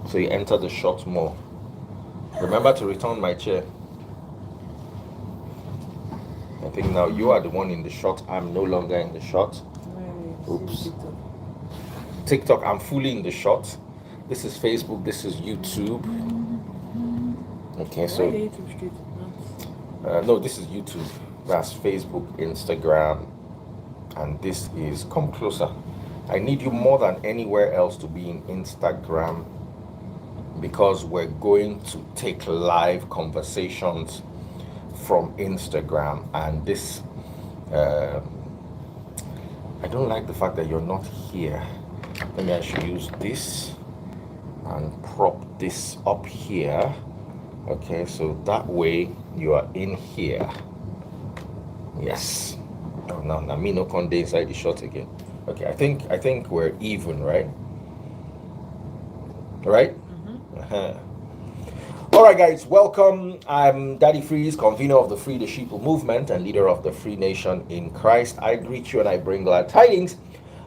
So you enter the shot more. Remember to return my chair. I think now you are the one in the shot. I'm no longer in the shot. Oops. TikTok, I'm fully in the shot. This is Facebook. This is YouTube. Okay, so no, this is YouTube. That's Facebook, Instagram, and this is come closer. I need you more than anywhere else to be in Instagram because we're going to take live conversations from Instagram, and this I don't like the fact that you're not here. Maybe I should use this and prop this up here. Okay, so that way you are in here. Yes. Oh, no, me no conde inside the shot again. Okay, I think we're even, right? Right? All right, guys, welcome. I'm Daddy Freeze, convener of the Free the Sheeple movement and leader of the Free Nation in Christ. I greet you and I bring glad tidings.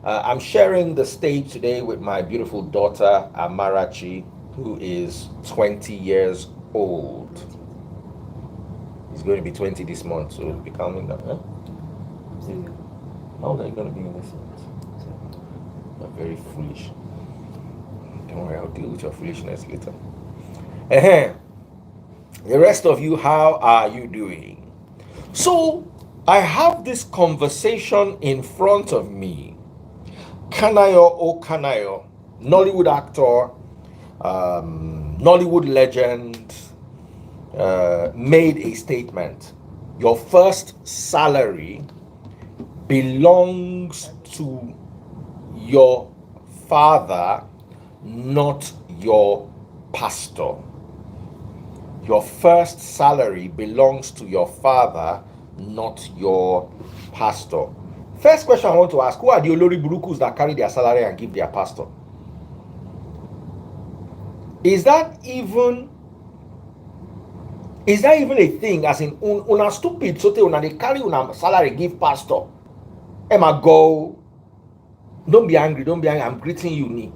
I'm sharing the stage today with my beautiful daughter, Amarachi, who is 20 years old. He's going to be 20 this month, so be calming down. Huh? How old are you going to be in this month? You're very foolish. Don't worry, I'll deal with your foolishness later. The rest of you, how are you doing? So, I have this conversation in front of me. Kanayo, Nollywood actor, Nollywood legend, made a statement. Your first salary belongs to your father, not your pastor. Your first salary belongs to your father, not your pastor. First question I want to ask, who are the Olori Burukus that carry their salary and give their pastor? Is that even a thing? As in, una stupid, so una they carry una salary give pastor. Emma, go. Don't be angry, I'm greeting you, ni.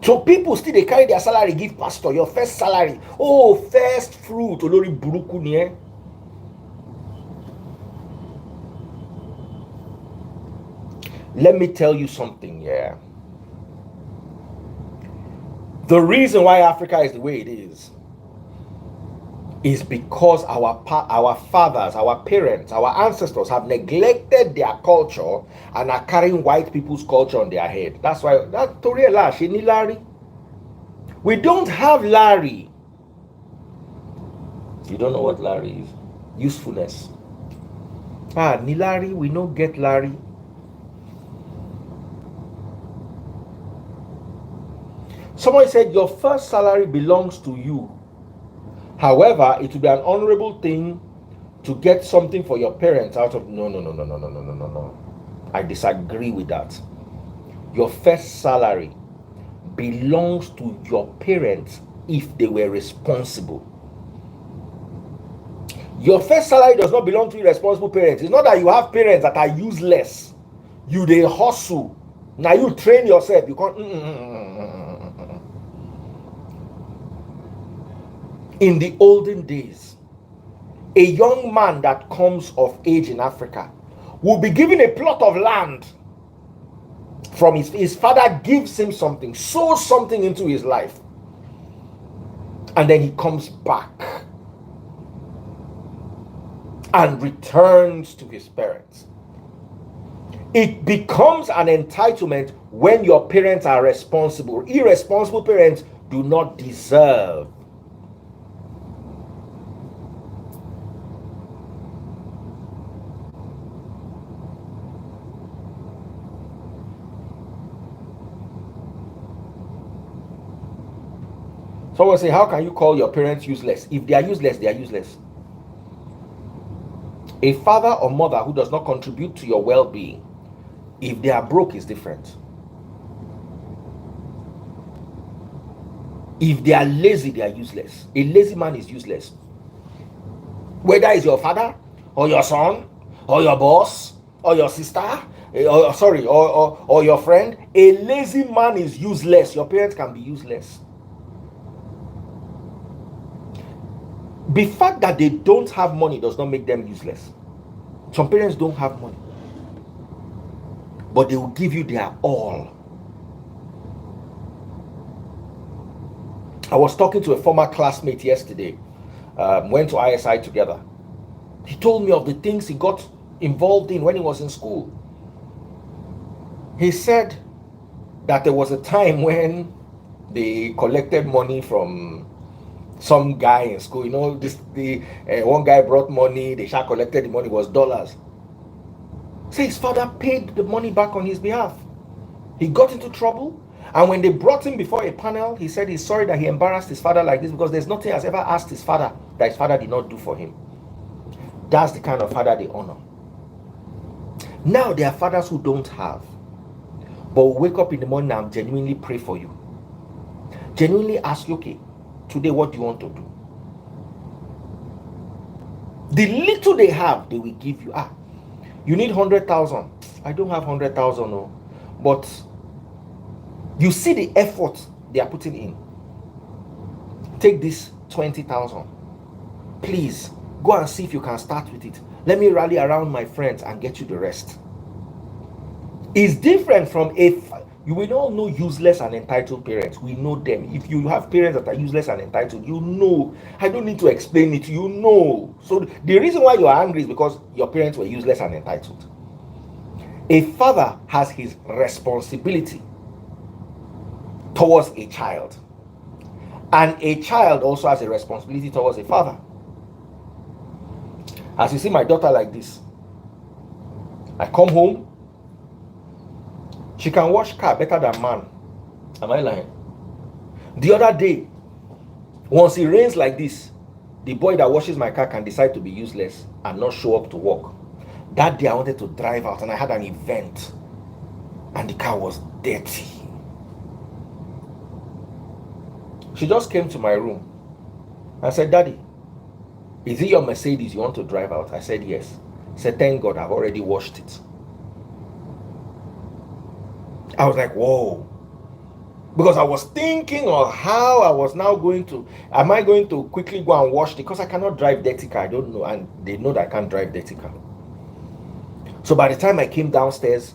So people still they carry their salary give pastor, your first salary. Oh, first fruit, Olori Buruku ni. Let me tell you something, yeah. The reason why Africa is the way it is because our fathers, our parents, our ancestors have neglected their culture and are carrying white people's culture on their head. That's why that Tori Larry. We don't have Larry. You don't know what Larry is? Usefulness. Ni Larry, we don't get Larry. Someone said your first salary belongs to you. However, it would be an honorable thing to get something for your parents out of no. I disagree with that. Your first salary belongs to your parents if they were responsible. Your first salary does not belong to irresponsible parents. It's not that you have parents that are useless. You they hustle. Now you train yourself. You can't. In the olden days, a young man that comes of age in Africa will be given a plot of land from his father, gives him something, sows something into his life, and then he comes back and returns to his parents. It becomes an entitlement when your parents are responsible. Irresponsible parents do not deserve. Someone say, how can you call your parents useless? If they are useless, they are useless. A father or mother who does not contribute to your well-being, if they are broke, is different. If they are lazy, they are useless. A lazy man is useless. Whether it's your father, or your son, or your boss, or your sister, or your friend, a lazy man is useless. Your parents can be useless. The fact that they don't have money does not make them useless. Some parents don't have money, but they will give you their all. I was talking to a former classmate yesterday, went to ISI together. He told me of the things he got involved in when he was in school. He said that there was a time when they collected money from some guy in school. One guy brought money, the child collected the money, was dollars. So his father paid the money back on his behalf. He got into trouble, and when they brought him before a panel, he said he's sorry that he embarrassed his father like this, because there's nothing he has ever asked his father that his father did not do for him. That's the kind of father they honor. Now there are fathers who don't have, but will wake up in the morning and genuinely pray for you. Genuinely ask you, okay, today what do you want to do? The little they have, they will give you. You need 100,000. I don't have 100,000, no. But you see the effort they are putting in. Take this 20,000. Please go and see if you can start with it. Let me rally around my friends and get you the rest. It's different from you will all know useless and entitled parents. We know them. If you have parents that are useless and entitled, you know. I don't need to explain it. You know. So the reason why you are angry is because your parents were useless and entitled. A father has his responsibility towards a child, and a child also has a responsibility towards a father. As you see my daughter like this, I come home, she can wash car better than man. Am I lying? The other day, once it rains like this, the boy that washes my car can decide to be useless and not show up to work. That day I wanted to drive out and I had an event and the car was dirty. She just came to my room and said, "Daddy, is it your Mercedes you want to drive out?" I said, "Yes." She said, "Thank God, I've already washed it." I was like, whoa. Because I was thinking of how I was now am I going to quickly go and wash it? Because I cannot drive dirty car. I don't know. And they know that I can't drive dirty car. So by the time I came downstairs,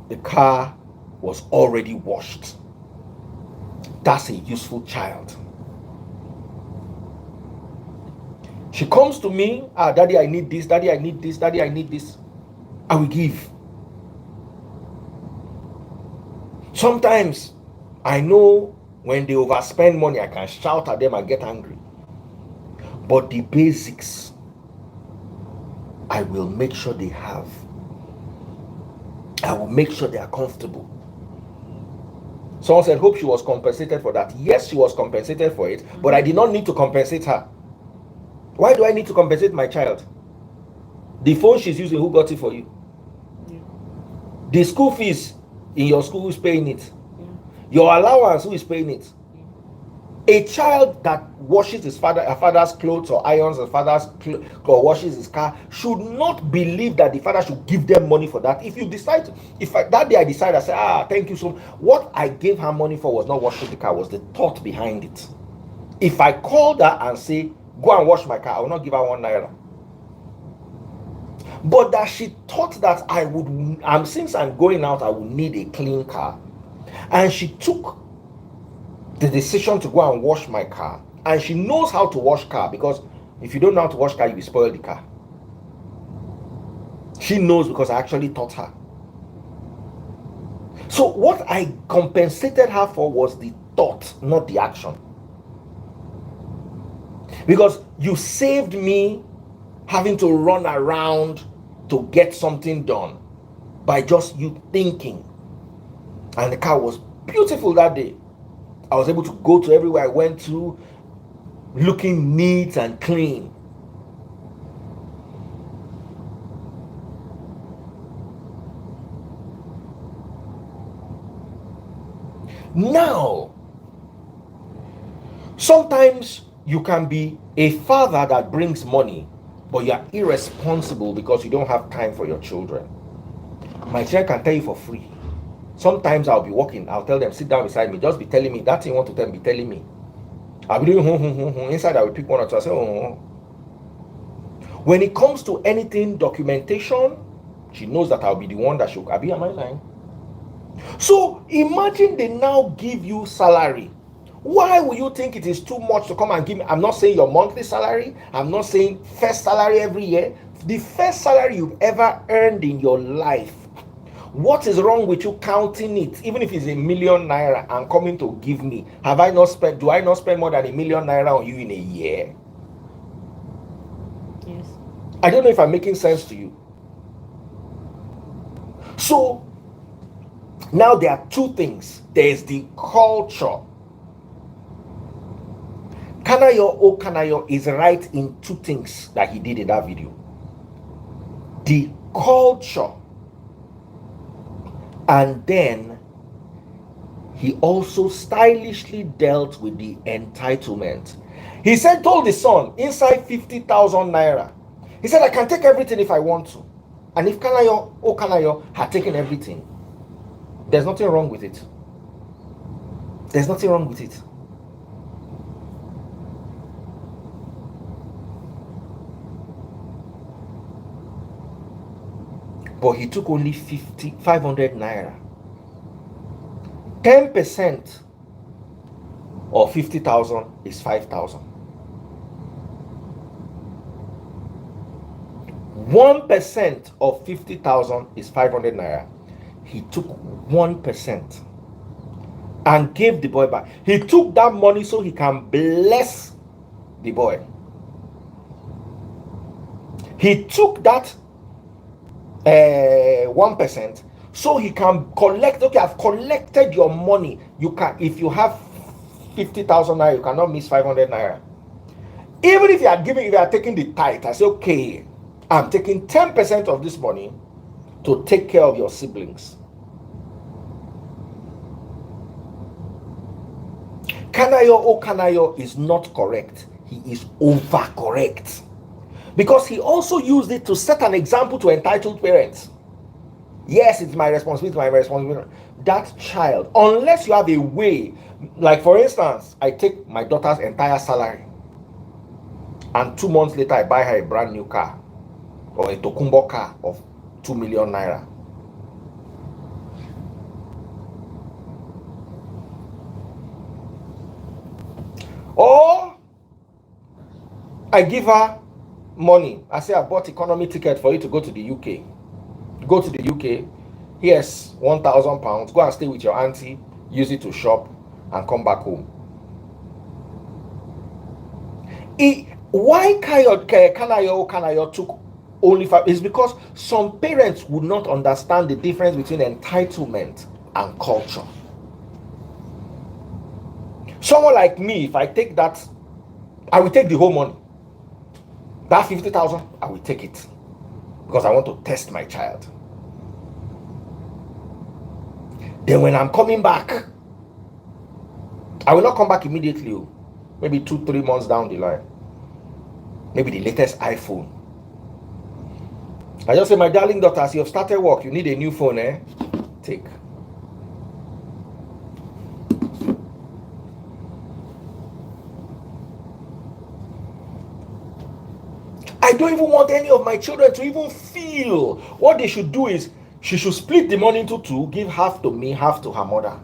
the car was already washed. That's a useful child. She comes to me, "Daddy, I need this. Daddy, I need this. Daddy, I need this." I will give. Sometimes I know when they overspend money, I can shout at them and get angry. But the basics, I will make sure they have. I will make sure they are comfortable. Someone said, "Hope she was compensated for that." Yes, she was compensated for it, but I did not need to compensate her. Why do I need to compensate my child? The phone she's using, who got it for you? Yeah. The school fees in your school, who's paying it? Yeah. Your allowance, who is paying it? Yeah. A child that washes her father's clothes or irons his father's clothes or washes his car should not believe that the father should give them money for that. If you decide, that day I decided, I said, thank you so much. What I gave her money for was not washing the car, was the thought behind it. If I called her and say, "Go and wash my car," I will not give her 1 naira. But that she thought that since I'm going out, I will need a clean car. And she took the decision to go and wash my car. And she knows how to wash car, because if you don't know how to wash car, you will spoil the car. She knows because I actually taught her. So what I compensated her for was the thought, not the action. Because you saved me having to run around to get something done by just you thinking. And the car was beautiful that day. I was able to go to everywhere I went to looking neat and clean. Now, sometimes you can be a father that brings money, but you are irresponsible because you don't have time for your children. My children can tell you for free. Sometimes I'll be walking, I'll tell them, sit down beside me, just be telling me that thing you want to tell me, be telling me. I'll be doing inside, I will pick one or two. I say, oh. When it comes to anything documentation, she knows that I'll be the one that should be on my line. So imagine they now give you salary. Why will you think it is too much to come and give me? I'm not saying your monthly salary. I'm not saying first salary every year. The first salary you've ever earned in your life. What is wrong with you counting it, even if it's ₦1 million and coming to give me? Do I not spend more than ₦1 million on you in a year? Yes. I don't know if I'm making sense to you. So now there are two things. There's the culture. Kanayo is right in two things that he did in that video. The culture, and then he also stylishly dealt with the entitlement. He said, told the son, inside 50,000 naira, he said, I can take everything if I want to. And if Kanayo had taken everything, there's nothing wrong with it. There's nothing wrong with it. But he took only 500 naira. 10% of 50,000 is 5,000. 1% of 50,000 is 500 naira. He took 1% and gave the boy back. He took that money so he can bless the boy. He took that 1% so he can collect. Okay, I've collected your money. You can, if you have 50,000 naira, you cannot miss 500 naira. Even if you are taking the tithe, I say, okay, I'm taking 10% of this money to take care of your siblings. Kanayo is not correct. He is overcorrect. Because he also used it to set an example to entitled parents. Yes, it's my responsibility. That child, unless you have a way, like for instance, I take my daughter's entire salary and 2 months later I buy her a brand new car or a Tokumbo car of 2 million naira. Or I give her money. I say, I bought economy ticket for you to go to the UK. Go to the UK. Here's £1,000. Go and stay with your auntie. Use it to shop and come back home. Why Kanayo took only 5 is because some parents would not understand the difference between entitlement and culture. Someone like me, if I take that, I will take the whole money. That 50,000, I will take it because I want to test my child. Then when I'm coming back, I will not come back immediately. Maybe 2-3 months down the line. Maybe the latest iPhone. I just say, my darling daughter, as you have started work, you need a new phone, eh? Take. I don't even want any of my children to even feel. What they should do is, she should split the money into 2, give half to me, half to her mother.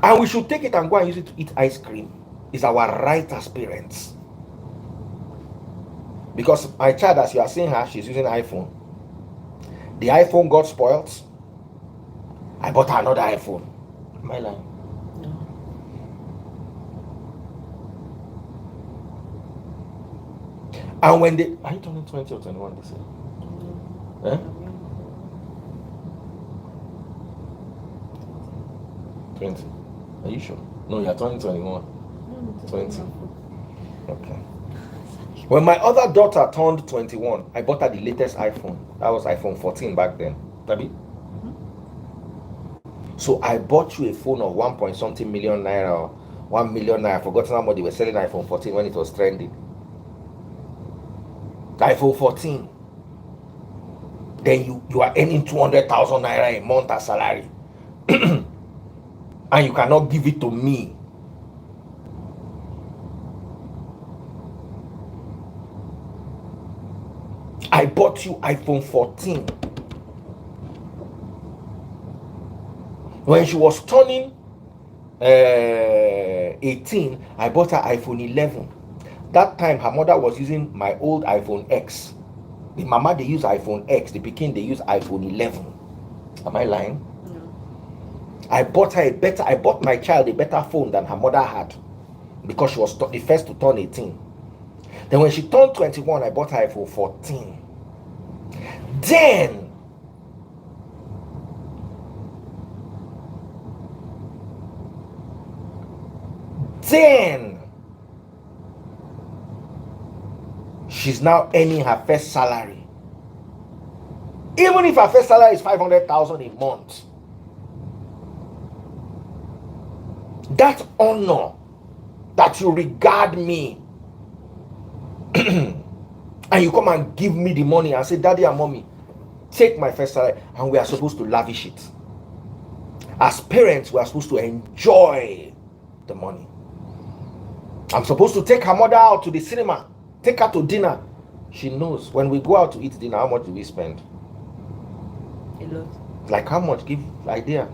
And we should take it and go and use it to eat ice cream. It's our right as parents. Because my child, as you are seeing her, she's using iPhone. The iPhone got spoiled. I bought her another iPhone. Am I lying? No. And when they... Are you turning 20 or 21 this year? Eh? 20. Are you sure? No, you're turning 21. 20. Okay. When my other daughter turned 21, I bought her the latest iPhone. That was iPhone 14 back then. Tabi? Mm-hmm. So I bought you a phone of 1 point something million naira or 1 million naira. I've forgotten how much they were selling iPhone 14 when it was trending. iPhone 14. then you are earning 200,000 naira a month as salary, and you cannot give it to me. I bought you iPhone 14 when she was turning 18. I bought her iPhone 11. That time her mother was using my old iPhone X. The mama, they use iPhone X, the pikin, they use iPhone 11. Am I lying? No. I bought my child a better phone than her mother had, because she was the first to turn 18. Then when she turned 21, I bought her iPhone 14. Then she's now earning her first salary. Even if her first salary is 500,000 a month, that honor that you regard me and you come and give me the money and say, daddy and mommy, take my first salary, and we are supposed to lavish it. As parents, we are supposed to enjoy the money. I'm supposed to take her mother out to the cinema, take her to dinner. She knows when we go out to eat dinner, how much do we spend? A lot. Like how much? Give idea.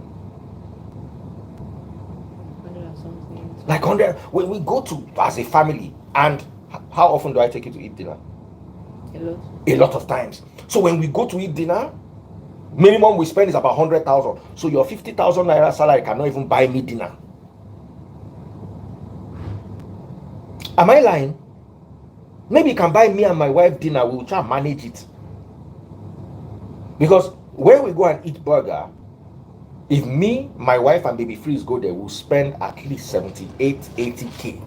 100 and something. Like 100. When we go to as a family, and how often do I take you to eat dinner? A lot. A lot of times. So when we go to eat dinner, minimum we spend is about 100,000. So your 50,000 naira salary cannot even buy me dinner. Am I lying? Maybe you can buy me and my wife dinner. We will try and manage it. Because when we go and eat burger, if me, my wife, and baby Freeze go there, we'll spend at least 78, 80K.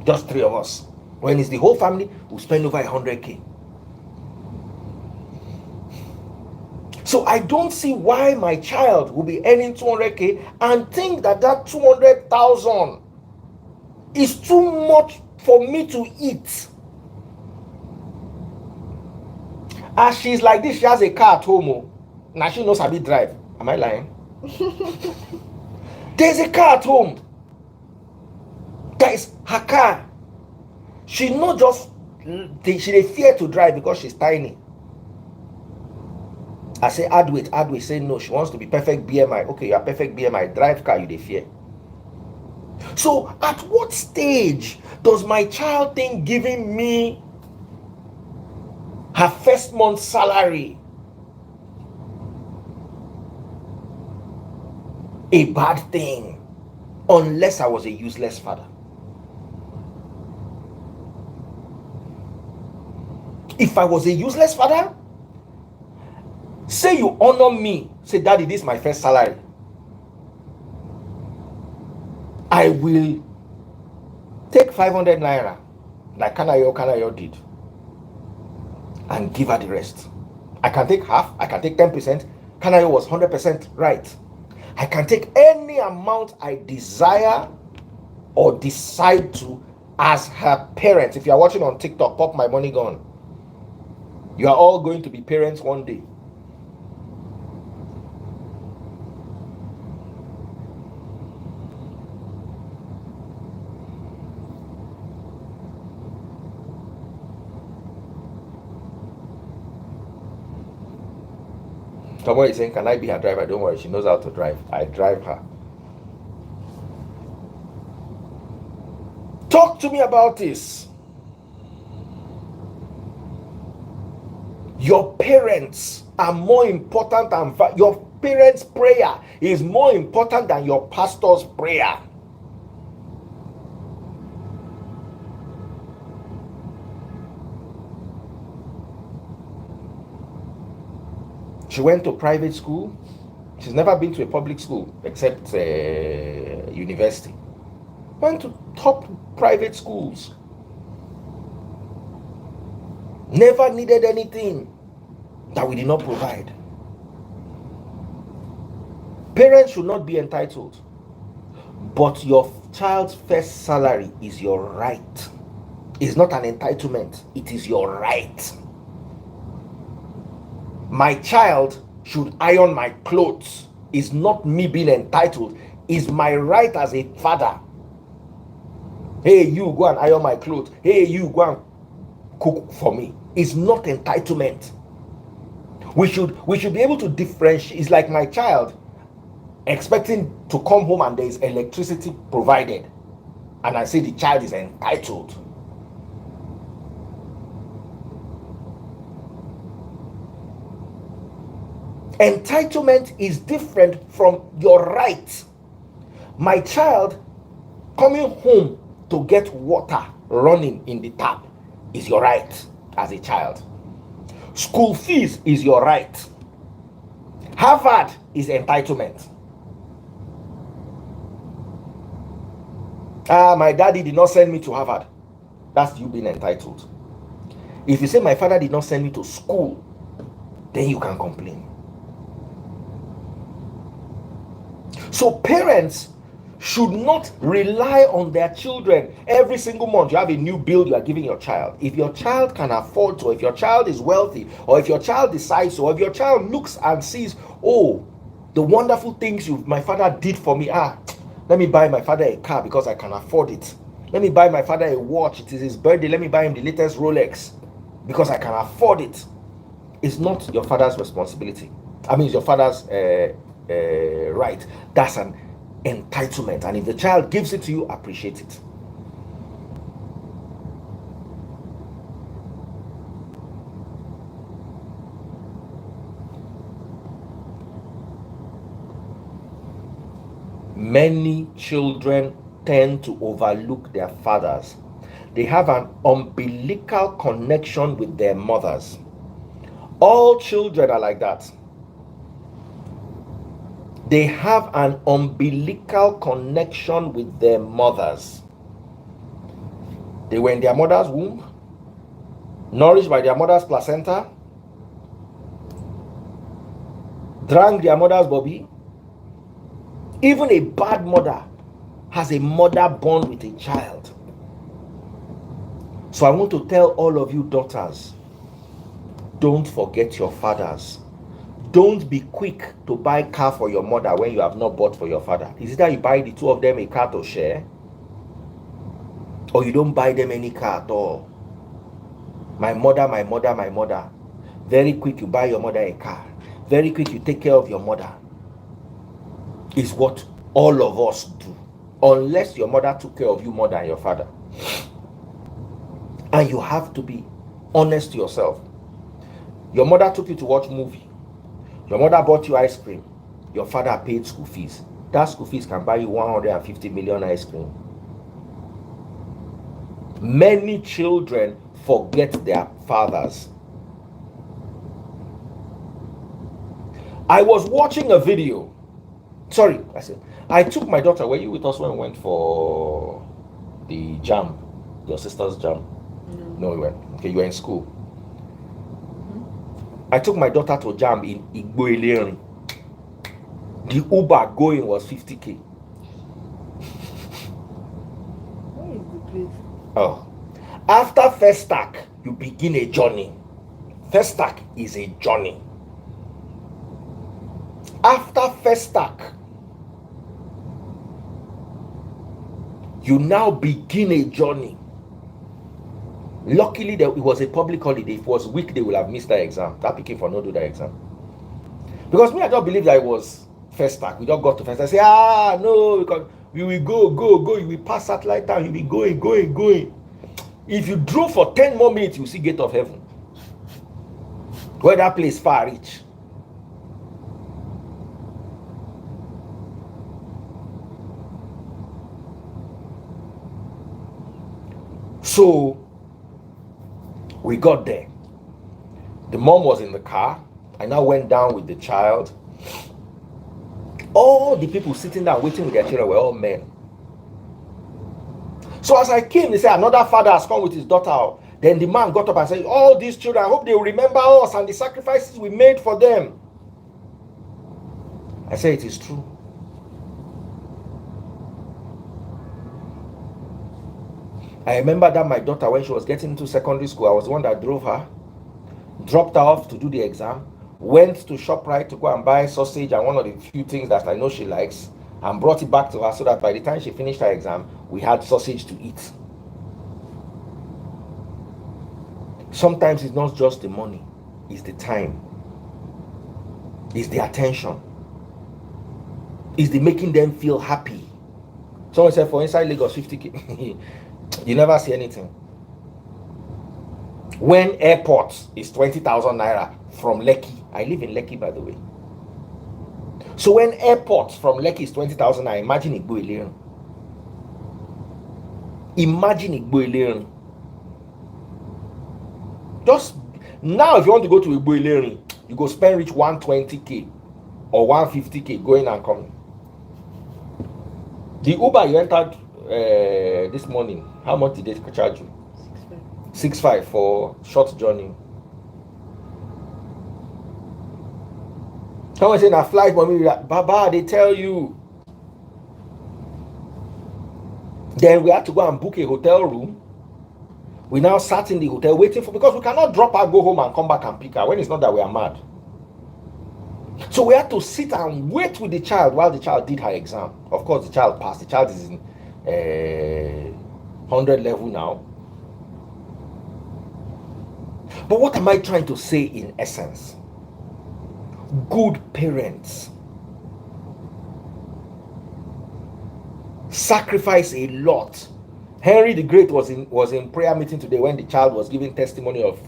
Just three of us. When it's the whole family, we'll spend over 100K. So I don't see why my child will be earning 200K and think that 200,000 is too much for me to eat. As she's like this, she has a car at home. Now she knows how to drive. Am I lying? There's a car at home. That is her car. She not just she fear to drive because she's tiny. I say add weight. Say no, she wants to be perfect BMI. Okay, you are perfect BMI. Drive car, you dey fear. So at what stage does my child think giving me her first month's salary a bad thing, unless I was a useless father? If I was a useless father, say you honor me, say daddy, this is my first salary, I will take 500 naira like Kanayo did and give her the rest. I can take half, I can take 10%. Kanayo was 100% right. I can take any amount I desire or decide to as her parent. If you are watching on TikTok, pop my money gun. You are all going to be parents one day. Someone is saying, can I be her driver? Don't worry, she knows how to drive. I drive her. Talk to me about this. Your parents are more important than your parents' prayer is more important than your pastor's prayer. She went to private school. She's never been to a public school except university. Went to top private schools. Never needed anything that we did not provide. Parents should not be entitled, but your child's first salary is your right. It's not an entitlement, it is your right. My child should iron my clothes. Is not me being entitled. Is my right as a father. Hey, you go and iron my clothes. Hey, you go and cook for me. It's not entitlement. We should be able to differentiate. It's like my child expecting to come home and there is electricity provided, and I say the child is entitled. Entitlement is different from your right. My child coming home to get water running in the tap is your right as a child. School fees is your right. Harvard is entitlement. My daddy did not send me to Harvard. That's you being entitled. If you say my father did not send me to school, then you can complain. So parents should not rely on their children. Every single month you have a new bill you are giving your child. If your child can afford to, if your child is wealthy, or if your child decides so, or if your child looks and sees, oh, the wonderful things my father did for me, let me buy my father a car because I can afford it. Let me buy my father a watch, it is his birthday, let me buy him the latest Rolex because I can afford it. It's not your father's responsibility. It's your father's right. That's an entitlement, and if the child gives it to you, appreciate it. Many children tend to overlook their fathers. They have an umbilical connection with their mothers. All children are like that. They have an umbilical connection with their mothers. They were in their mother's womb, nourished by their mother's placenta, drank their mother's bobby. Even a bad mother has a mother bond with a child. So I want to tell all of you daughters, don't forget your fathers. Don't be quick to buy car for your mother when you have not bought for your father. Is it that you buy the two of them a car to share? Or you don't buy them any car at all? My mother, my mother, my mother. Very quick you buy your mother a car. Very quick you take care of your mother. Is what all of us do. Unless your mother took care of you more than your father. And you have to be honest to yourself. Your mother took you to watch movie. Your mother bought you ice cream. Your father paid school fees. That school fees can buy you 150 million ice cream. Many children forget their fathers. I was watching a video. I took my daughter. Were you with us when we went for the jam? Your sister's jam? No, we weren't. Okay, you were in school. I took my daughter to jam in Igbo. The Uber going was 50k. Where is the place? Oh. After first stack, you begin a journey. First stack is a journey. After first stack, you now begin a journey. Luckily, it was a public holiday. If it was week, they will have missed that exam. That became for not do that exam. Because me, I don't believe that it was first stack. We don't got to first stack. I say, no, because we will go. You will pass satellite town. You will be going. If you drove for 10 more minutes, you will see gate of heaven. Where that place far reach. So we got there. The mom was in the car. I now went down with the child. All the people sitting down waiting with their children were all men. So as I came, they said another father has come with his daughter. Then the man got up and said, all these children, I hope they will remember us and the sacrifices we made for them. I said, it is true. I remember that my daughter, when she was getting into secondary school, I was the one that drove her, dropped her off to do the exam, went to ShopRite to go and buy sausage and one of the few things that I know she likes, and brought it back to her so that by the time she finished her exam, we had sausage to eat. Sometimes it's not just the money, it's the time, it's the attention, it's the making them feel happy. Someone said for inside Lagos 50k, you never see anything. When airport is 20,000 naira from Lekki, I live in Lekki by the way. So when airport from Lekki is 20,000 naira, imagine Igbo Ilerin. Imagine Igbo Ilerin. Just now, if you want to go to Igbo Ilerin, you go spend reach 120k or 150k going and coming. The Uber you entered this morning, how much did they charge you? 6.5 for short journey. Someone saying a flight for me, Baba, they tell you. Then we had to go and book a hotel room. We now sat in the hotel waiting for, because we cannot drop her, go home and come back and pick her when it's not that we are mad. So we had to sit and wait with the child while the child did her exam. Of course, the child passed. The child is in 100 level now. But what am I trying to say in essence? Good parents sacrifice a lot. Henry the Great was in prayer meeting today when the child was giving testimony of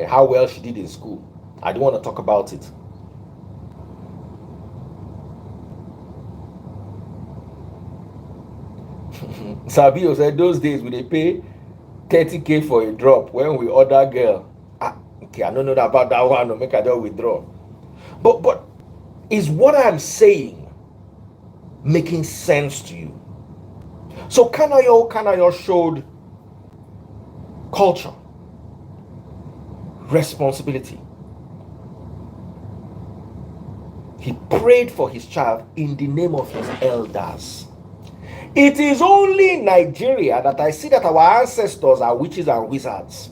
how well she did in school. I don't want to talk about it. Sabio said those days we they pay 30k for a drop when we order girl. Okay, I don't know about that one. No, make I don't withdraw. But is what I'm saying making sense to you? So Kanayo showed culture, responsibility. He prayed for his child in the name of his elders. It is only in Nigeria that I see that our ancestors are witches and wizards.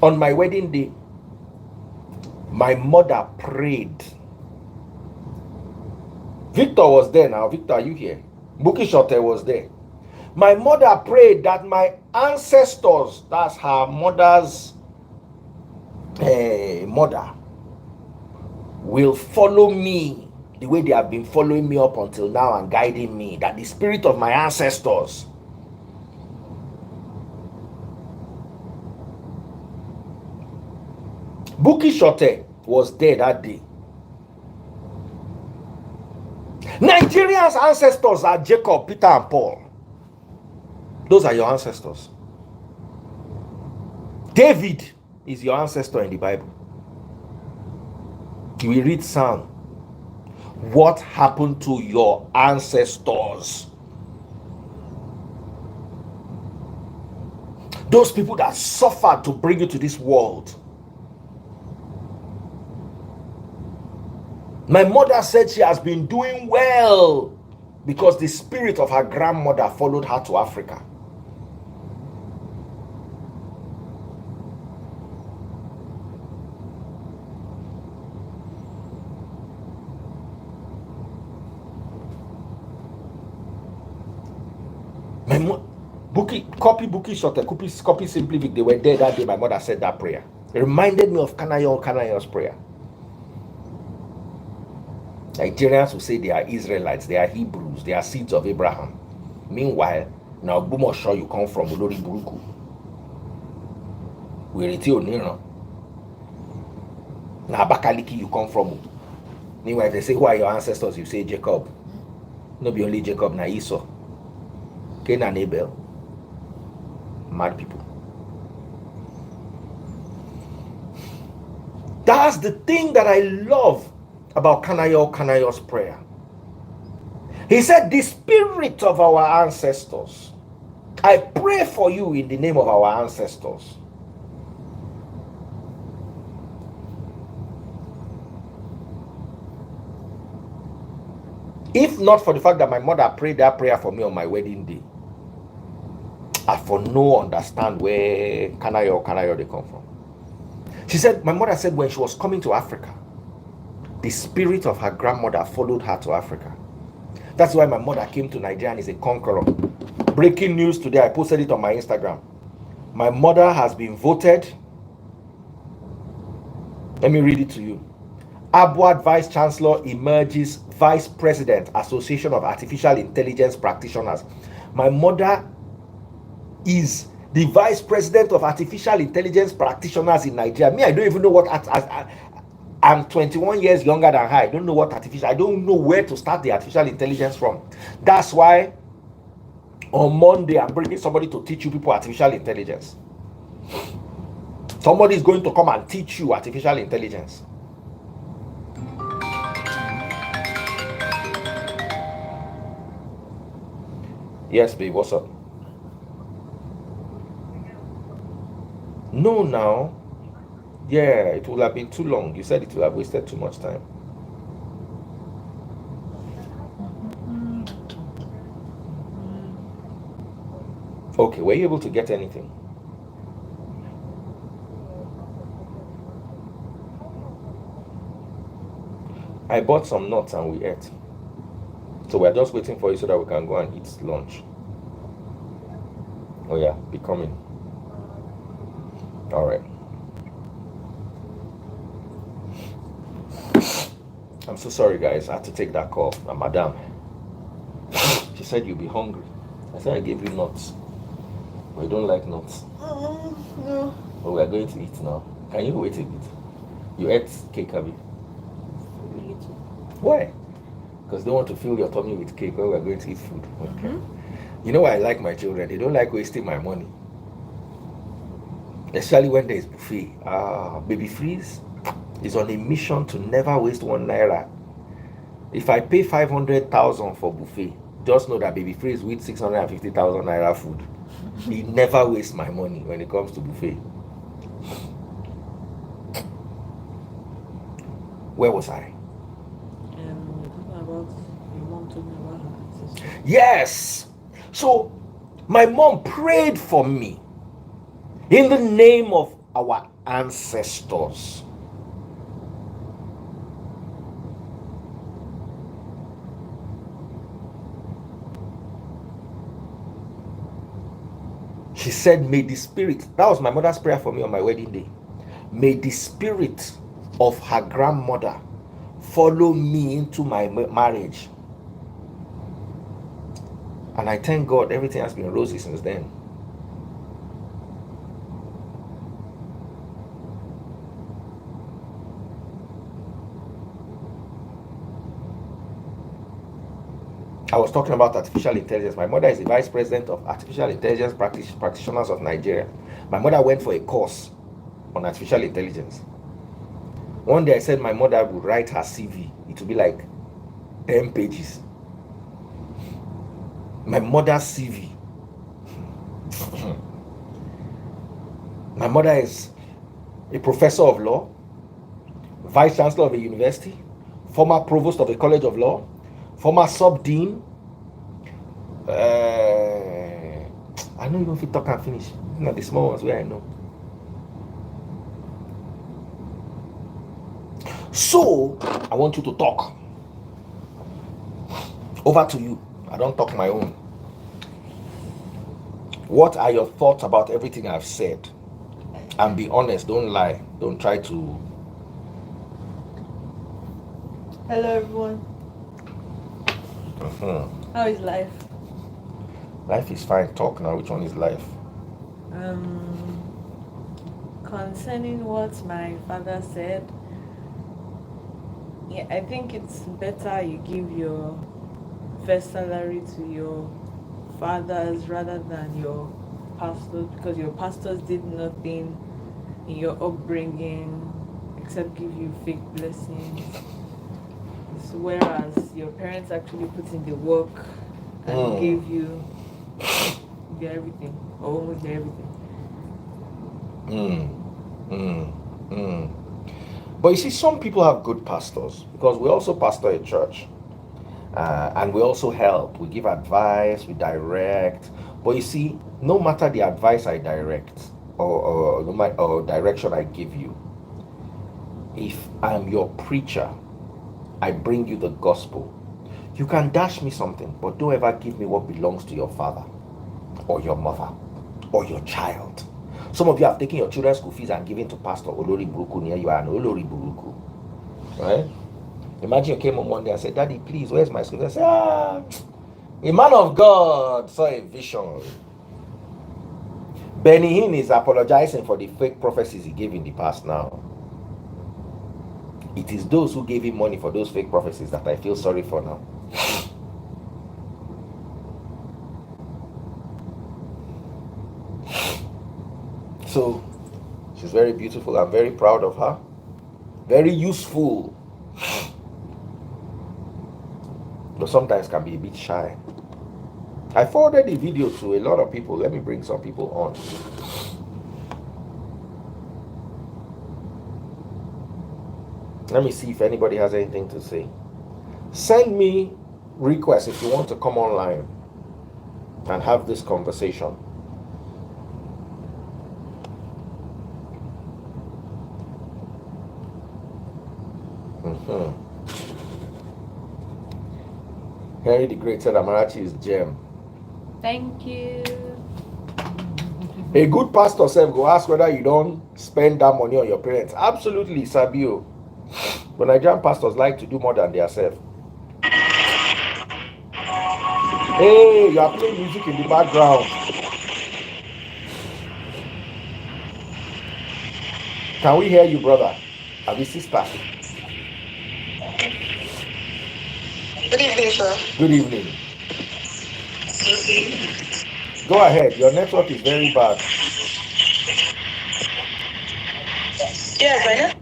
On my wedding day, my mother prayed. Victor was there now. Victor, are you here? Buki Shote was there. My mother prayed that my ancestors, that's her mother's mother, will follow me the way they have been following me up until now and guiding me, that the spirit of my ancestors Buki Shote was there that day. Nigeria's ancestors are Jacob, Peter, and Paul. Those are your ancestors. David is your ancestor in the Bible. We read Psalm. What happened to your ancestors? Those people that suffered to bring you to this world. My mother said she has been doing well because the spirit of her grandmother followed her to Africa. Copy Buki Shorter, copy Simply Vic. They were there that day. My mother said that prayer. It reminded me of Kanayo's prayer. Nigerians will say they are Israelites, they are Hebrews, they are seeds of Abraham. Meanwhile, now Bumosho you come from Olori Buruku. Wereti Oniro. Now Bakaliki you come from. Meanwhile, they say, who are your ancestors? You say Jacob. No be only Jacob, na Esau. Cain and Abel. Mad people. That's the thing that I love about Kanayo's prayer. He said, the spirit of our ancestors, I pray for you in the name of our ancestors. If not for the fact that my mother prayed that prayer for me on my wedding day, I for no understand where Kanayo they come from. She said, my mother said when she was coming to Africa, the spirit of her grandmother followed her to Africa. That's why my mother came to Nigeria and is a conqueror. Breaking news today, I posted it on my Instagram. My mother has been voted. Let me read it to you. Abuad Vice Chancellor emerges Vice President, Association of Artificial Intelligence Practitioners. My mother is the Vice President of Artificial Intelligence Practitioners in Nigeria. Me, I don't even know what I'm 21 years younger than her. I don't know what I don't know where to start the artificial intelligence from. That's why on Monday, I'm bringing somebody to teach you people artificial intelligence. Somebody is going to come and teach you artificial intelligence. Yes, babe, what's up? No, now. Yeah, it would have been too long. You said it would have wasted too much time. Okay, were you able to get anything? I bought some nuts and we ate. So we're just waiting for you so that we can go and eat lunch. Oh yeah, be coming. All right. I'm so sorry, guys. I had to take that call. Madam, she said you'll be hungry. I said I gave you nuts. But you don't like nuts. No. But we are going to eat now. Can you wait a bit? You ate cake, Abby? Why? Because they want to fill your tummy with cake when we're going to eat food. Okay. You know why I like my children? They don't like wasting my money. Especially when there is buffet. Baby Freeze is on a mission to never waste 1 naira. If I pay 500,000 for buffet, just know that Baby Freeze with 650,000 naira food. He never wastes my money when it comes to buffet. Where was I? About your mom talking about her sister. Yes. So my mom prayed for me in the name of our ancestors. She said, may the spirit, that was my mother's prayer for me on my wedding day. May the spirit of her grandmother follow me into my marriage. And I thank God everything has been rosy since then. I was talking about artificial intelligence. My mother is the vice president of artificial intelligence practitioners of Nigeria. My mother went for a course on artificial intelligence. One day I said my mother would write her CV. It would be like 10 pages. My mother's CV. My mother is a professor of law, vice chancellor of a university, former provost of a college of law, former sub-dean. I know you don't fit talk and finish. Not the small ones where I know. So, I want you to talk. Over to you. I don't talk my own. What are your thoughts about everything I've said? And be honest, don't lie. Don't try to. Hello, everyone. How is life? Life is fine. Talk now. Which one is life? Concerning what my father said, yeah, I think it's better you give your first salary to your fathers rather than your pastors, because your pastors did nothing in your upbringing except give you fake blessings. So whereas your parents actually put in the work and gave you everything, or almost everything. But you see, some people have good pastors because we also pastor a church. And we also help. We give advice, we direct. But you see, no matter the advice I direct or direction I give you, if I'm your preacher, I bring you the gospel. You can dash me something, but don't ever give me what belongs to your father or your mother or your child. Some of you have taken your children's school fees and given to Pastor Olori Buruku near you, and Olori Buruku. Right? Imagine you came on Monday and said, Daddy, please, where's my school? I said, a man of God saw a vision. Benny Hinn is apologizing for the fake prophecies he gave in the past now. It is those who gave him money for those fake prophecies that I feel sorry for now. So, she's very beautiful. I'm very proud of her. Very useful. But sometimes can be a bit shy. I forwarded the video to a lot of people. Let me bring some people on. Let me see if anybody has anything to say. Send me requests if you want to come online and have this conversation. Henry the Great said Amarachi is gem. Thank you. A good pastor said go ask whether you don't spend that money on your parents. Absolutely, Sabio. But Nigerian pastors like to do more than they self. Hey, you are playing music in the background. Can we hear you, brother? Abi sister? Good evening, sir. Good evening. Go ahead. Your network is very bad. Yes, I know.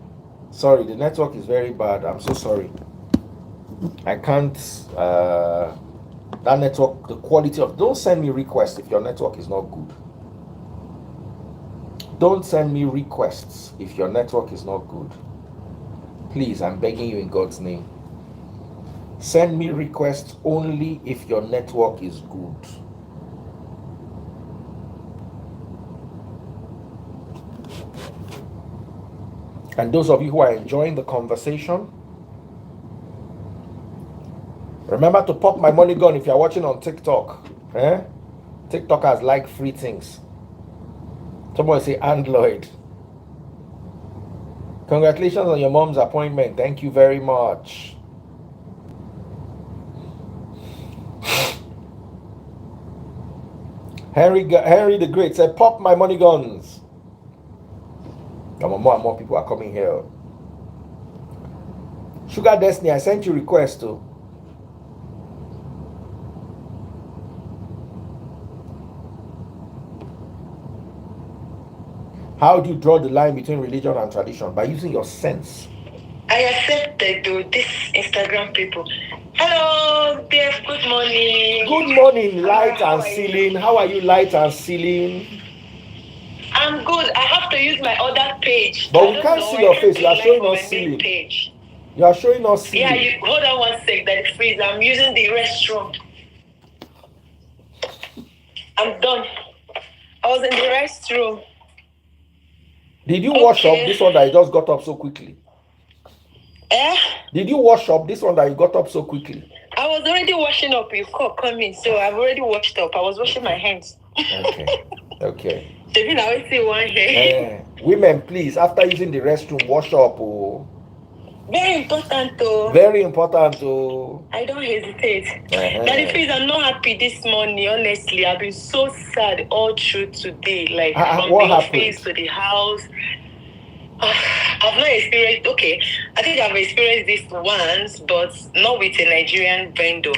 Sorry, the network is very bad. I'm so sorry. I can't. That network, the quality of. Don't send me requests if your network is not good. Don't send me requests if your network is not good. Please, I'm begging you in God's name. Send me requests only if your network is good. And those of you who are enjoying the conversation, remember to pop my money gun if you're watching on TikTok. TikTokers like free things. Someone say Android. Congratulations on your mom's appointment. Thank you very much. Henry the Great said, pop my money guns. Now more and more people are coming here. Sugar Destiny, I sent you request too. How do you draw the line between religion and tradition? By using your sense. I accept this Instagram people. Hello, Dave. Good morning. Good morning, Light and Ceiling. How are you, Light and Ceiling? I'm good. I have to use my other page. But we can't see your face. You are showing us Ceiling. Page. You are showing us Ceiling. Yeah, hold on one sec. That is freeze. I'm using the restroom. I'm done. I was in the restroom. Did you wash up this one that you just got up so quickly? Did you wash up this one that you got up so quickly? I was already washing up. You coming, so I've already washed up. I was washing my hands. Okay. David, I will see one here. Women, please, after using the restroom, wash up. Very important, though. Very important, though. I don't hesitate. Daddy, please, I'm not happy this morning. Honestly, I've been so sad all through today. Like from the office to the house. I've not experienced. Okay, I think I've experienced this once, but not with a Nigerian vendor.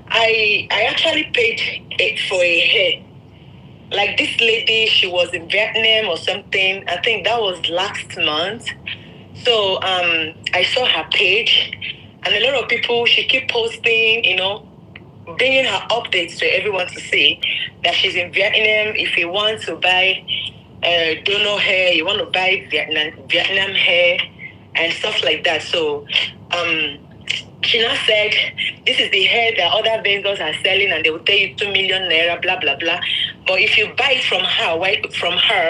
I actually paid for a hair. Like this lady, she was in Vietnam or something. I think that was last month. So I saw her page, and a lot of people, she keep posting, bringing her updates to everyone to see that she's in Vietnam. If you want to buy donor hair, you want to buy Vietnam hair and stuff like that. So she now said, this is the hair that other vendors are selling and they will pay you 2 million naira, blah, blah, blah. But if you buy it from her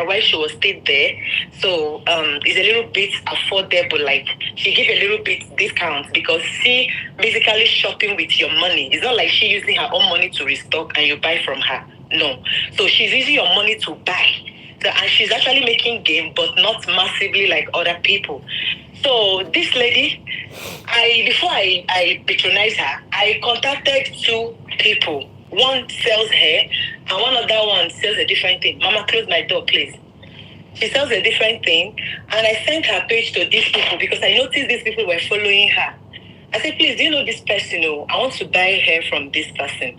while she was still there, so it's a little bit affordable. Like, she give a little bit discount because she basically shopping with your money. It's not like she using her own money to restock and you buy from her. No. So she's using your money to buy. So, and she's actually making gain, but not massively like other people. So this lady, before I patronize her, I contacted 2 people. One sells hair, and one other one sells a different thing. Mama, close my door, please. She sells a different thing, and I sent her page to these people because I noticed these people were following her. I said, please, do you know this person? Oh, I want to buy hair from this person.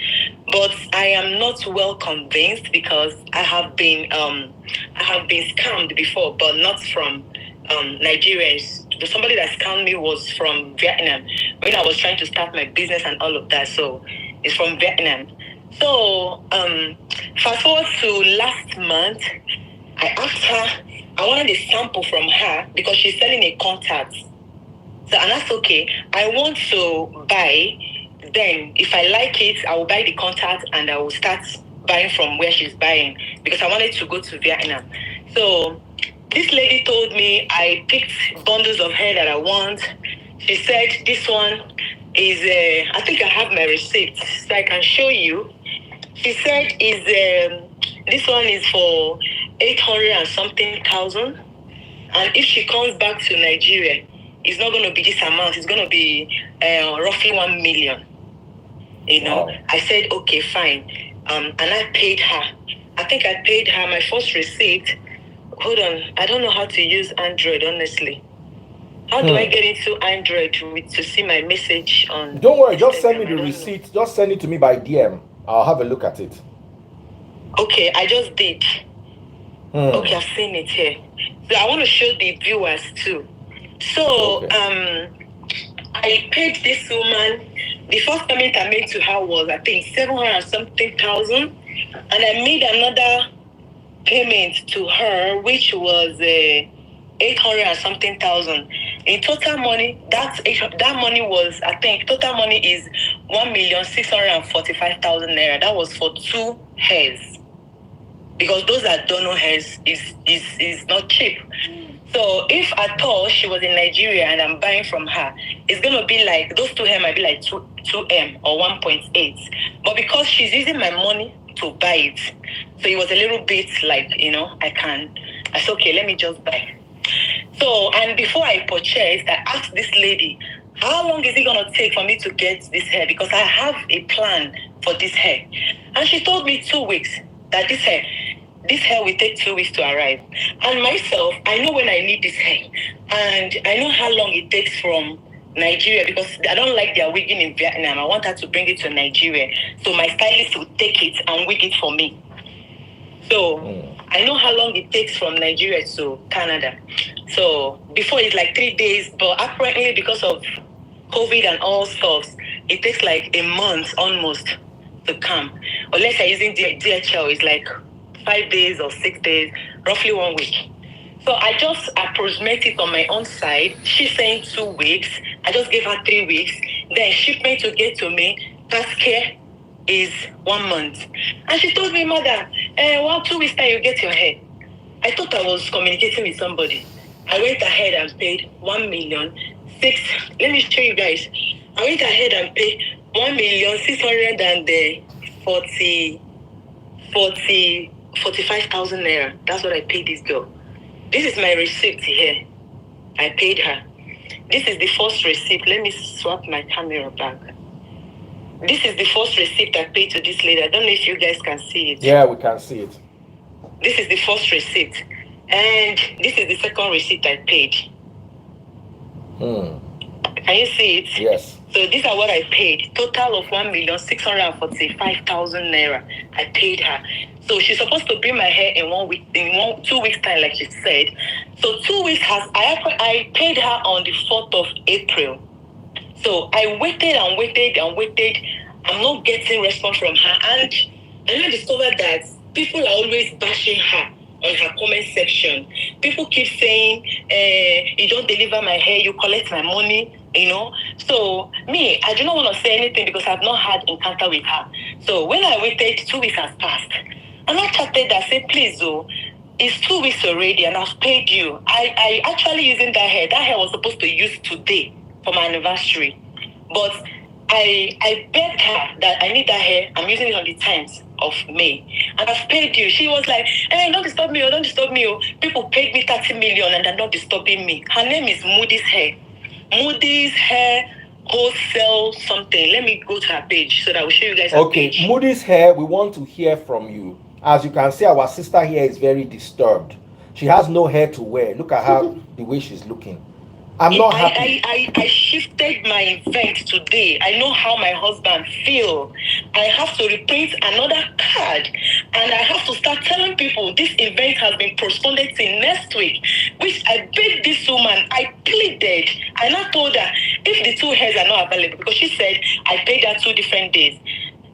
But I am not well convinced because I have been scammed before, but not from Nigerians. Somebody that scammed me was from Vietnam when I was trying to start my business and all of that. So it's from Vietnam. So fast forward to last month, I asked her, I wanted a sample from her because she's selling a contact. So, and that's okay. I want to buy. Then, if I like it, I will buy the contact and I will start buying from where she's buying because I wanted to go to Vietnam. So, this lady told me I picked bundles of hair that I want. She said this one is, I think I have my receipt so I can show you. She said this one is for 800 and something thousand. And if she comes back to Nigeria, it's not going to be this amount. It's going to be roughly 1 million. You know, wow. I said, okay, fine. And I paid her. I think I paid her my first receipt. Hold on. I don't know how to use Android, honestly. How do I get into Android to see my message on? Don't worry. Just send me the receipt. Just send it to me by DM. I'll have a look at it. Okay, I just did. Okay, I've seen it here. So I want to show the viewers too. So, okay. I paid this woman. The first payment I made to her was, I think, 700 something thousand, and I made another payment to her, which was 800 and something thousand. In total money, that money was, I think, total money is 1,645,000 naira. That was for 2 hairs, because those that don't know hairs is not cheap. So if at all she was in Nigeria and I'm buying from her, it's going to be like, those 2 hair might be like 2M or 1.8. But because she's using my money to buy it, so it was a little bit like, you know, I said, okay, let me just buy. So, and before I purchased, I asked this lady, how long is it going to take for me to get this hair? Because I have a plan for this hair. And she told me 2 weeks that this hair will take 2 weeks to arrive. And myself, I know when I need this hair. And I know how long it takes from Nigeria, because I don't like their wigging in Vietnam. I want her to bring it to Nigeria. So my stylist will take it and wig it for me. So I know how long it takes from Nigeria to Canada. So before it's like 3 days, but apparently because of COVID and all stuff, it takes like a month almost to come. Unless you're using DHL, it's like 5 days or 6 days, roughly 1 week. So I just approximate it on my own side. She's saying 2 weeks. I just gave her 3 weeks. Then shipment to get to me, task care is 1 month. And she told me, Mother, 2 weeks time you get your hair. I thought I was communicating with somebody. I went ahead and paid 1,000,006. Let me show you guys. I went ahead and paid 1,645,000 naira. That's what I paid this girl. This is my receipt here. I paid her. This is the first receipt. Let me swap my camera back. This is the first receipt I paid to this lady. I don't know if you guys can see it. Yeah, we can see it. This is the first receipt. And this is the second receipt I paid. Can you see it? Yes. So these are what I paid. Total of 1,645,000 naira. I paid her. So she's supposed to bring my hair in 1 week, 2 weeks time, like she said. So 2 weeks I paid her on the 4th of April. So I waited and waited and waited. I'm not getting response from her. And I discovered that people are always bashing her on her comment section. People keep saying, you don't deliver my hair, you collect my money, you know. So me, I do not want to say anything because I've not had encounter with her. So when I waited, 2 weeks has passed. And I chatted, I said, please, oh, it's 2 weeks already and I've paid you. I actually using that hair. That hair was supposed to use today for my anniversary. But I begged her that I need that hair. I'm using it on the 10th of May. And I've paid you. She was like, hey, don't disturb me, don't disturb me. People paid me 30 million and they're not disturbing me. Her name is Moody's Hair. Moody's Hair Wholesale something. Let me go to her page so that I will show you guys her page. Okay, Moody's Hair, we want to hear from you. As you can see, our sister here is very disturbed. She has no hair to wear. Look at her, the way she's looking. I'm not happy. I shifted my event today. I know how my husband feel. I have to reprint another card and I have to start telling people this event has been postponed till next week, which I begged this woman. I pleaded and I told her if the 2 hairs are not available, because she said I paid her 2 different days.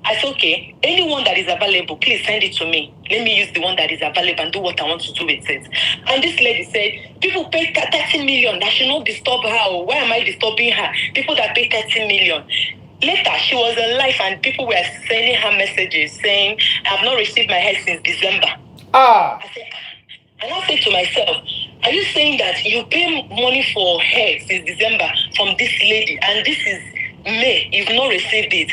I said, okay, anyone that is available, please send it to me. Let me use the one that is available and do what I want to do with it. And this lady said, people pay 30 million. I should not disturb her. Why am I disturbing her? People that pay 30 million. Later, she was alive and people were sending her messages saying, I have not received my hair since December. I said, and I said to myself, are you saying that you pay money for hair since December from this lady and this is May, you've not received it?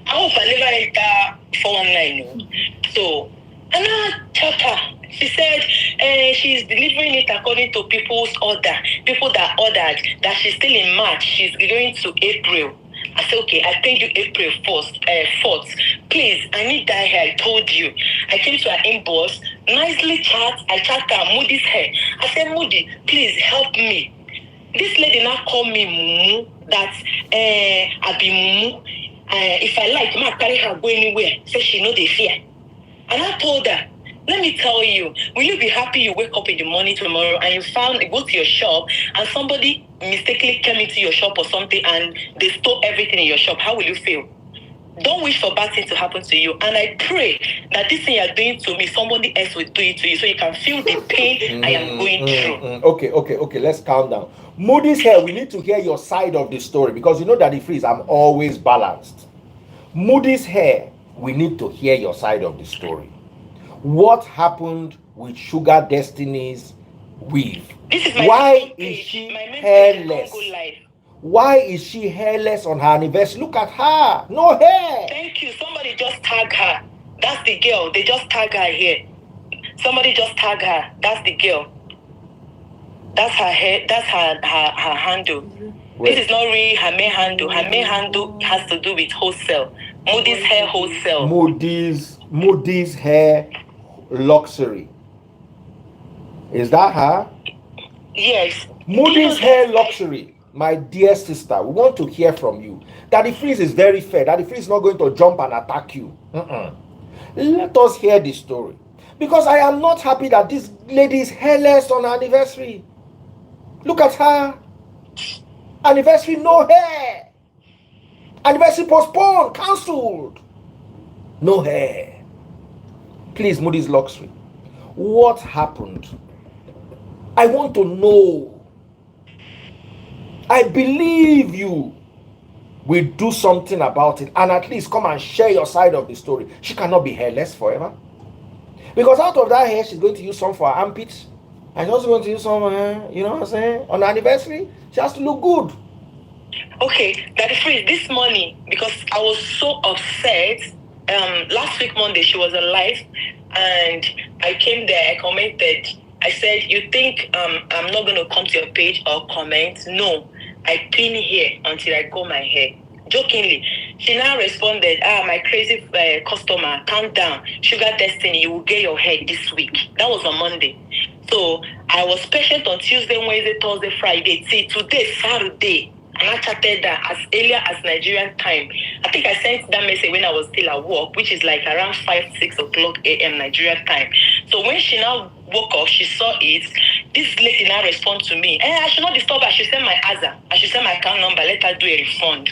I hope I never enter 419. So, another chapter, she said she's delivering it according to people's order. People that ordered that she's still in March, she's going to April. I said, okay, I paid you April 4th. Please, I need that hair. I told you. I came to her inbox, nicely chat. I chat her Moody's hair. I said, Moody, please help me. This lady now called me Mumu, that I be Mumu. If I like, ma carry her go anywhere. Say she know they fear. And I told her, let me tell you, will you be happy you wake up in the morning tomorrow and you go to your shop and somebody mistakenly came into your shop or something and they stole everything in your shop? How will you feel? Don't wish for bad things to happen to you. And I pray that this thing you're doing to me, somebody else will do it to you so you can feel the pain I am going through. Okay. Let's calm down. Moody's Hair, we need to hear your side of the story because you know that if I'm always balanced. Moody's Hair, we need to hear your side of the story. What happened with Sugar Destiny's weave? Why is she hairless? Why is she hairless on her anniversary? Look at her. No hair. Thank you. Somebody just tag her. That's the girl. They just tag her here. Somebody just tag her. That's the girl. That's her hair. That's her handle. Wait. This is not really her main handle. Her main handle has to do with wholesale. Moody's Hair Wholesale. Moody's Hair Luxury. Is that her? Yes. Moody's Hair Luxury. My dear sister, we want to hear from you. Daddy Freeze is very fair. Daddy Freeze is not going to jump and attack you. Let us hear the story. Because I am not happy that this lady is hairless on her anniversary. Look at her. Anniversary, no hair. Anniversary postponed, cancelled. No hair. Please, Moody's Luxury. What happened? I want to know. I believe you will do something about it and at least come and share your side of the story. She cannot be hairless forever. Because out of that hair, she's going to use some for her armpits. And she's also going to use some, you know what I'm saying? On her anniversary, she has to look good. Okay, Daddy Freeze, this morning, because I was so upset. Last week, Monday, she was alive. And I came there, I commented. I said, you think I'm not going to come to your page or comment? No. I pin here until I go my hair. Jokingly, she now responded, my crazy customer, calm down. Sugar Destiny, you will get your hair this week. That was on Monday. So I was patient on Tuesday, Wednesday, Thursday, Friday. See, today, Saturday. And I chatted that as earlier as Nigerian time. I think I sent that message when I was still at work, which is like around 6 o'clock a.m. Nigerian time. So when she now woke up, she saw it. This lady now respond to me. I should not disturb her. She send my AZA. I should send my account number. Let her do a refund.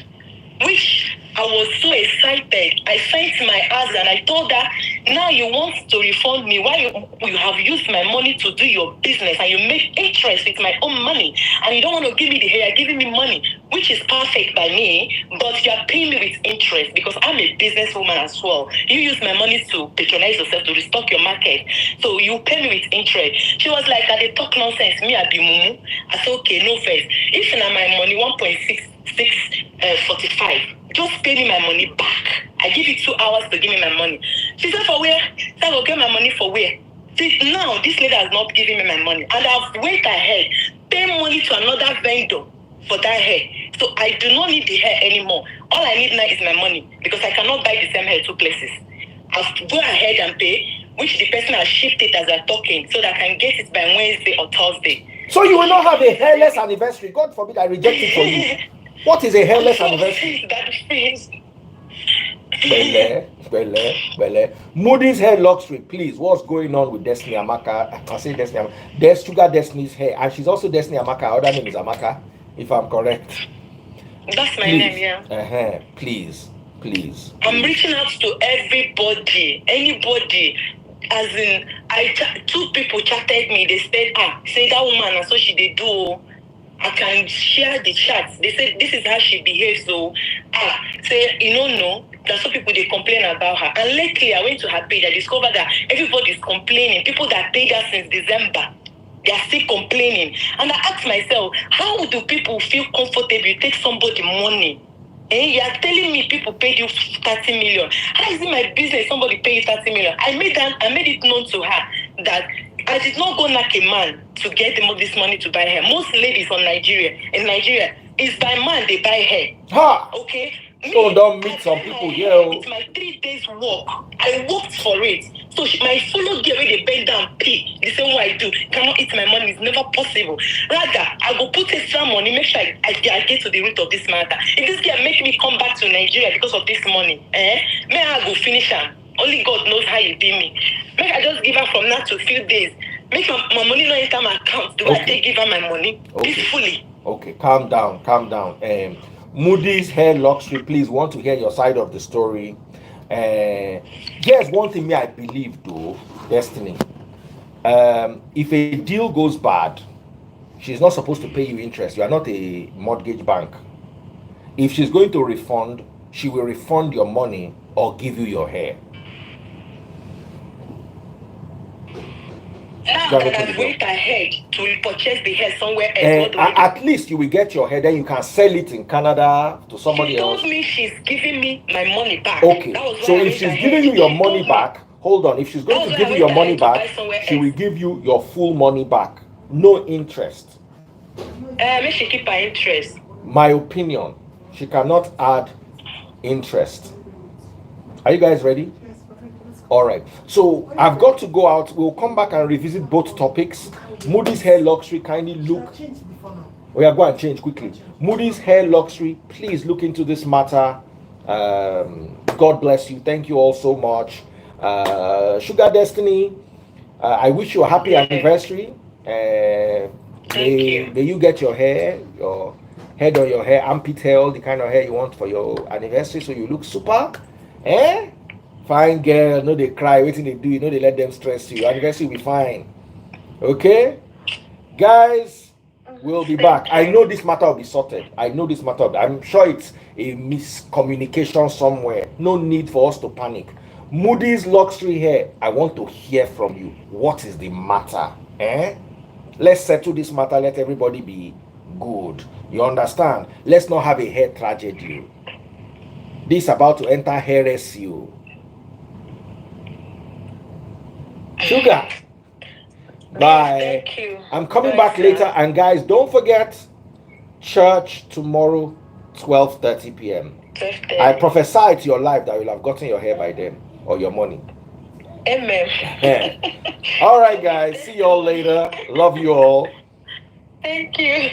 Which I was so excited. I sent my husband. I told her, now you want to refund me. Why you have used my money to do your business and you make interest with my own money. And you don't want to give me the hair, you're giving me money, which is perfect by me, but you're paying me with interest because I'm a businesswoman as well. You use my money to patronize yourself, to restock your market. So you pay me with interest. She was like, they talk nonsense. Me, I be mumu. I said, okay, no first. If na my money, 1.6645. Just pay me my money back. I give you 2 hours to give me my money. She said, for where? So I will get my money for where? See, now this lady has not given me my money. And I've went ahead, pay money to another vendor for that hair. So I do not need the hair anymore. All I need now is my money because I cannot buy the same hair 2 places. I'll go ahead and pay, which the person has shipped it as we're talking, so that I can get it by Wednesday or Thursday. So you will not have a hairless anniversary. God forbid I reject it for you. What is a hairless anniversary? Bele. Moody's hair luxury, please. What's going on with Destiny Amaka? I say Destiny Amaka. There's Sugar Destiny's hair, and she's also Destiny Amaka. Her other name is Amaka, if I'm correct. That's my name, yeah. Please. I'm reaching out to anybody. As in, 2 people chatted me. They said, say that woman, and so she they do. I can share the chats. They said this is how she behaves. So, say no. There's some people they complain about her. And lately, I went to her page. I discovered that everybody's complaining. People that paid her since December, they are still complaining. And I asked myself, how do people feel comfortable? You take somebody money. You are telling me people paid you 30 million. How is it my business? Somebody pay you 30 million. I made it known to her that I did not go knock a man to get this money to buy hair. Most ladies in Nigeria, it's by man they buy hair. Okay? So don't meet some people here. It's my 3 days work. I worked for it. So my follow girl when they bend down pay the same way I do. Cannot eat my money. It's never possible. Rather, I go put extra money, make sure I get to the root of this matter. If this girl make me come back to Nigeria because of this money, may I go finish her. Only God knows how you be me. Make I just give her from now to a few days. Make my money not enter my account. Do I give her my money peacefully? Okay, calm down. Moody's hair luxury, please, want to hear your side of the story. Here's one thing I believe though, Destiny. If a deal goes bad, she's not supposed to pay you interest. You are not a mortgage bank. If she's going to refund, she will refund your money or give you your hair. Now that I've went ahead to purchase the hair somewhere else, at least you will get your hair, then you can sell it in Canada to somebody else. She told me she's giving me my money back. Okay, so if she's giving you your money back, hold on. If she's going to give you your money back, she will give you your full money back. No interest. Make she keep her interest. My opinion, she cannot add interest. Are you guys ready? All right, so I've got to go out. We'll come back and revisit both topics. Moody's hair luxury, kindly look. We are going to change quickly. Moody's hair luxury, please look into this matter. God bless you. Thank you all so much. Sugar Destiny, I wish you a happy anniversary. May you get your hair, your head on your hair, armpit hair, the kind of hair you want for your anniversary, so you look super. Fine girl, no they cry, waiting they do, you know they let them stress you. Anniversary will be fine. Okay? Guys, we'll be back. I know this matter will be sorted. I'm sure it's a miscommunication somewhere. No need for us to panic. Moody's luxury hair, I want to hear from you. What is the matter? Let's settle this matter. Let everybody be good. You understand? Let's not have a hair tragedy. This about to enter hair SEO. Sugar. Bye. Thank you. I'm coming back later. And guys, don't forget church tomorrow, 12:30 p.m. I prophesy to your life that you'll have gotten your hair by then or your money. Amen. All right, guys. See you all later. Love you all. Thank you.